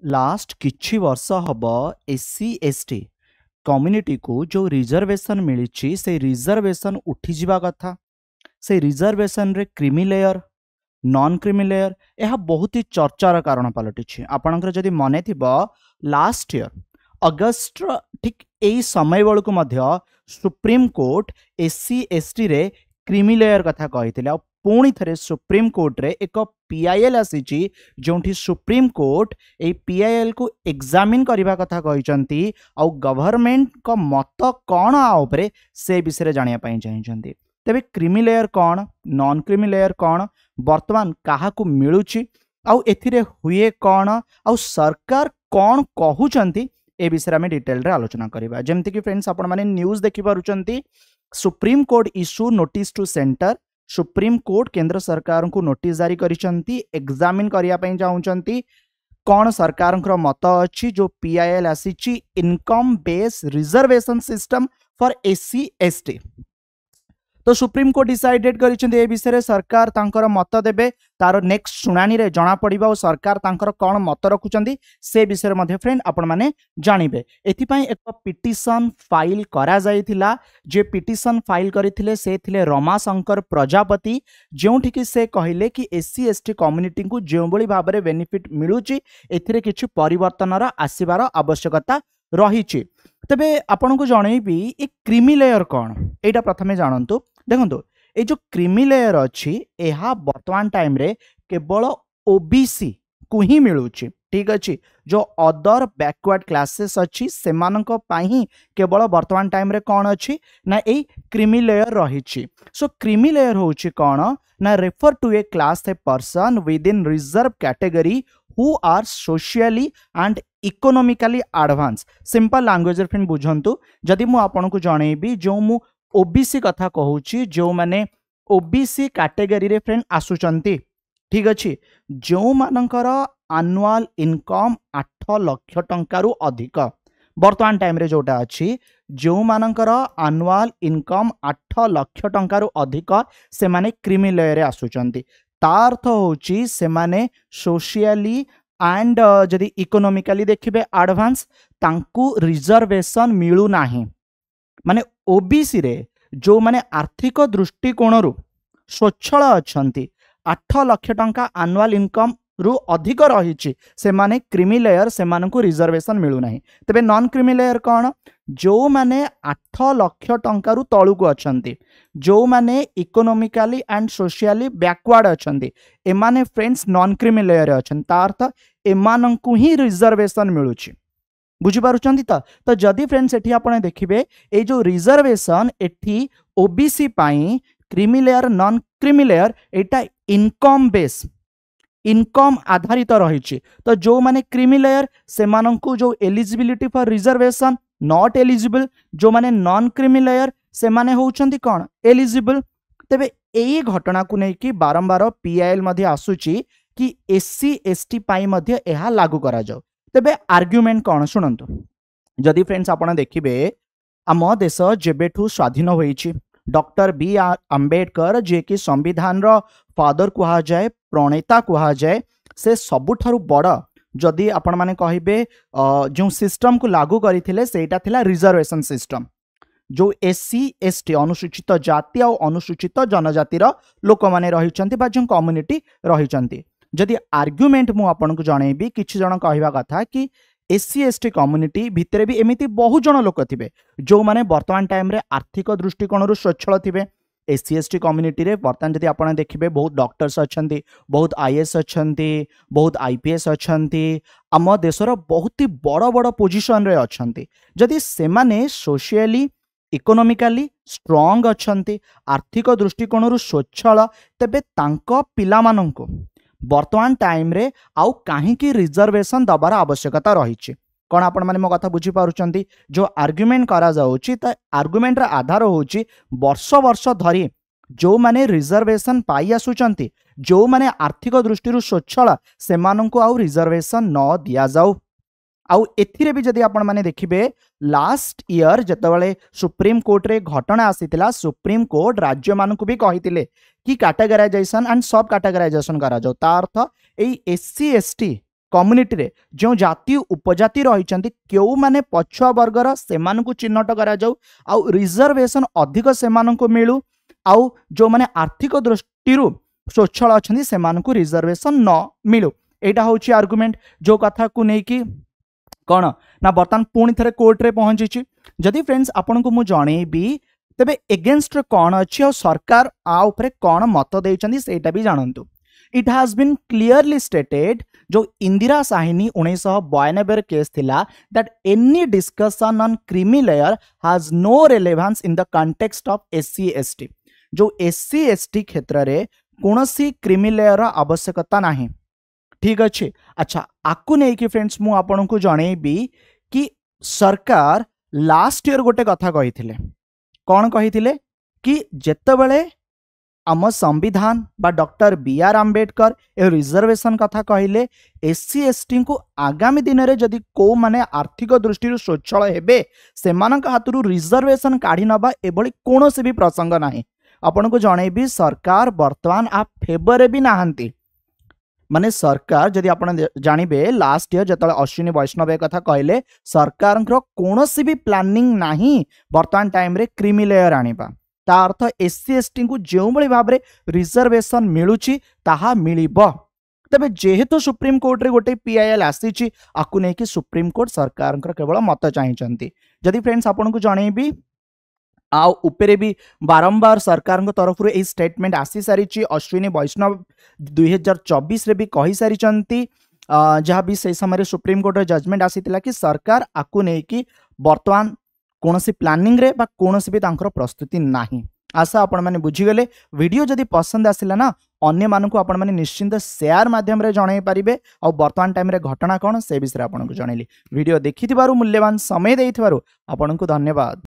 Last किछि वर्ष hub SC ST community को जो रिजर्वेशन मिली से रिजर्वेशन उठी जिबा कथा से रिजर्वेशन रे creamy layer non creamy layer यह बहुत ही चर्चार कारण पलटि आपणकर जदि मन थी लास्ट ईयर अगस्ट ठीक यही समय बेलू सुप्रीम कोर्ट एससी एसटी रे क्रीमी लेयर कथा कही पुणी थे सुप्रीम कोर्ट रे एक पीआईएल आसी जो सुप्रीम कोर्ट ए पीआईएल को एग्जामिन करने कथा कहते आउ गवर्नमेंट को मत कौन आउपरे से विषय जानापी चाहिए तेबे क्रीमी लेयर कौन नॉन क्रीमी लेयर कौन वर्तमान क्या मिलूची आउ एथिरे हुए कौन आउ सरकार कौन कहउचंती ए विषय में डिटेल रे आलोचना करबा जेमति कि फ्रेंड्स आपण माने न्यूज़ देखि पारुचंती Supreme Court issue notice to centre Supreme Court केंद्र सरकार को नोटिस जारी करिसंती एग्जामिन करिया पई चाहुचंती कौन सरकार मत अच्छी जो पीआईएल आसी income base reservation system for SC ST तो सुप्रीम कोर्ट डिसाइडेड करिसेंती ए विषय सरकार तांकर मत देबे तार नेक्स्ट सुनानी रे जना पड़िबा और सरकार तांकर कौन मत रखुचंती से विषय मध्ये फ्रेंड आपण माने जानिबे एथि पई एक पिटिशन फाइल करा जायथिला जे पिटिशन फाइल करिथिले से थिले रमाशंकर प्रजापति जोंठी कि से कहिले कि एससी एसटी कम्युनिटी को जो बळी भाबरे बेनिफिट मिलुची एथिरे किछि परिवर्तनर आसीबार आवश्यकता रहिछि तबे आपन को जणैबी ए क्रीमी लेयर कौन एटा प्रथमे जानंतु देखो ये जो क्रीमी लेयर अच्छी यह वर्तमान टाइम रे केवल ओबीसी को ही मिलूची ठीक अच्छे जो अदर बैकवर्ड क्लासेस अच्छी से केवल वर्तमान टाइम रे कौन अच्छी ना ए क्रीमी लेयर रही सो क्रीमी लेयर होची कौन ना refer to a class a person within reserve category who are socially and economically advance simple language friend बुझंतु जदि मु आपन को जणेबी जो मु ओबीसी कथा कहूची जो माने ओबीसी कैटेगरी रे फ्रेंड आसुचंती ठीक अच्छे जो मानकर एनुअल इनकम 8 लाख टंका रु अधिक वर्तमान टाइम रे जोटा अच्छी जो मानकर एनुअल इनकम 8 लाख टंका रु अधिक से माने क्रीमी लेयर रे आसुचंती तार अर्थ होची से माने सोशियली एंड जदि इकोनॉमिकली देखिबे एडवांस तांकू रिजर्वेशन मिलू नाही माने ओबीसी रे जो माने आर्थिक दृष्टिकोण स्वच्छल अच्छंती 8 लाख टंका एनुअल इनकम रु अधिक रही से माने क्रीमी लेयर से मानकु रिजर्वेशन मिलू नाही तबे नॉन क्रीमी लेयर कौन जो माने 8 लाख टंका रु तळुकु अच्छंती जो माने इकोनॉमिकली एंड सोशियली बैकवर्ड अच्छंती एमाने फ्रेंड्स नॉन क्रीमी लेयर अच्छन ता अर्थ एमानंकु ही रिजर्वेशन मिलुची बुझीपारुचंती तो जदि फ्रेंड्स एठी आपण देखिबे ए जो रिजर्वेशन एठी ओबीसी पाई creamy layer non creamy layer एटा इनकम बेस इनकम आधारित रही तो जो माने क्रीमी लेयर से मानंकु जो eligibility for reservation not eligible जो माने नॉन क्रीमी लेयर से माने होउचंती कोन एलिजिबल तबे एई घटना को नै कि बारंबार पीआईएल मध्ये आसुची कि एससी एसटी पाई मध्ये एहा लागू करा जाऊ तेबे आर्ग्युमेंट कौन शुणु जदि फ्रेंड्स आपड़ देखिए आम देश जेबेठू स्वाधीन होईची डॉक्टर बी आंबेडकर जे कि संविधान रो फादर कहा जाए प्रणेता कहा जाए से सबुठारु बड़ जदि आपण माने कहिबे जो सिस्टम को लागू करथिले सेटा थिला रिजर्वेशन सिस्टम जो एससी एसटी अनुसूचित जाति और अनुसूचित जनजातिर लोक माने रहिचंती बा जो कम्युनिटी रहिचंती जदि आर्ग्युमेंट मु आपन को जणेबी किछि जण कहवा कथा कि एससी एसटी कम्युनिटी भितरे भी एमिति बहु जण लोक थिबे जो माने वर्तमान टाइम रे आर्थिक दृष्टिकोण रु स्वच्छल थिबे एससी एसटी कम्युनिटी रे वर्तमान जदि आपण देखिबे बहुत डॉक्टर्स अछंती बहुत आईएएस अछंती बहुत आईपीएस अछंती आम देशर बहुत ही बड़ बड़ पोजीशन रे अछंती जदि से माने सोशियली इकोनॉमिकली स्ट्रांग अछंती आर्थिक दृष्टिकोण रु स्वच्छल तबे तांको पिला मानंको वर्तमान टाइम रे आउ काहींकी रिजर्वेशन दबार आवश्यकता रही कौन आपण माने मो कथा बुझी पारुचंती जो आर्ग्युमेंट करा जाउची त आर्ग्युमेंट रा आधार होउची वर्ष वर्ष धरी जो माने रिजर्वेशन पाई आसुचंती जो माने आर्थिक दृष्टि स्वच्छल से मानंको आउ रिजर्वेशन न दिया जाऊ आउ एथिरे भी जदि आपण माने देखिबे लास्ट ईयर जेतबेले सुप्रीम कोर्ट रे घटना आसीतिला सुप्रीम कोर्ट राज्य मानकु भी कहितिले कि कैटेगराइजेशन एंड सब कैटेगराइजेशन करा जाऊ ता अर्थ एई एससी एसटी कम्युनिटी रे जो जाति उपजाति रही क्यों माने पछुआ वर्गर से चिन्हट करा जाऊ आउ रिजर्वेशन अधिक से मिलू आउ जो माने आर्थिक दृष्टि स्वच्छल अच्छा से रिजर्वेशन न मिलू। एटा होची आर्गुमेंट जो कथा को लेकिन कौन ना बर्तमान पुणी थे कोर्ट रे पहुंची। जदि फ्रेंड्स आपन को मु जणेबी तेबे एगेंस्ट कौन अच्छी और सरकार आ उपरे कौन मत देइचंदी सेटा भी जानंतु। It has been clearly stated जो इंदिरा साहिनी 1992 केस थिला that any discussion on creamy layer has no relevance in the context of SC ST. जो एससी एसटी क्षेत्र रे कोनोसी क्रीमी लेयर आवश्यकता नाही। ठीक अच्छे। अच्छा आकु नहीं कि फ्रेंड्स मु आपन को जणेबी कि सरकार लास्ट ईयर गोटे कथा कही थिले। कौन कही थिले कि जेतेबेले आम संविधान बा डॉक्टर बी आर आंबेडकर ए रिजर्वेशन कथा कहले एससी एसटी को आगामी दिन में जदि को माने आर्थिक दृष्टि स्वच्छल हेबे सेमानक हाथरू रिजर्वेशन काढ़ी नबा एभली कोनोसी भी प्रसंग नाही। आपन को जणेबी सरकार वर्तमान आ फेवर भी नाहंती। माने सरकार जदि आपन जानिबे लास्ट ईयर जतले अश्विनी वैष्णव ए कथा कहले सरकार कोनोसी भी प्लानिंग नाही वर्तमान टाइम रे क्रीमी लेयर आनिबा। ता अर्थ एससी एसटी को जो भली भाव में रिजर्वेशन मिलुची ताहा मिलिबो। तबे जेहेतु सुप्रीम कोर्ट रे गोटे पीआईएल आसीची आकु नै कि सुप्रीम कोर्ट सरकार केवल मत चाहिचंती। जदि फ्रेंड्स आपन को जणेबी आ उपरे भी बारंबार सरकार तरफ ए स्टेटमेंट आसी सारी अश्विनी वैष्णव 2024 रे भी कही सारी जहाँ भी से समय सुप्रीम कोर्ट जजमेंट आसीतिला कि सरकार आकु नै कि वर्तमान कोनोसी प्लानिंग रे बा कोनोसी भी तांकर प्रस्तुति नाही। आशा आपण माने बुझीगले। वीडियो जदि पसंद आसिला ना अन्य मानकु आपण माने निश्चिंत शेयर माध्यम रे जणाई पारिबे और वर्तमान टाइम रे घटना कोन से विषय आपन को जणैली। वीडियो देखिथिबारु मूल्यवान समय देइथिबारु आपन को धन्यवाद।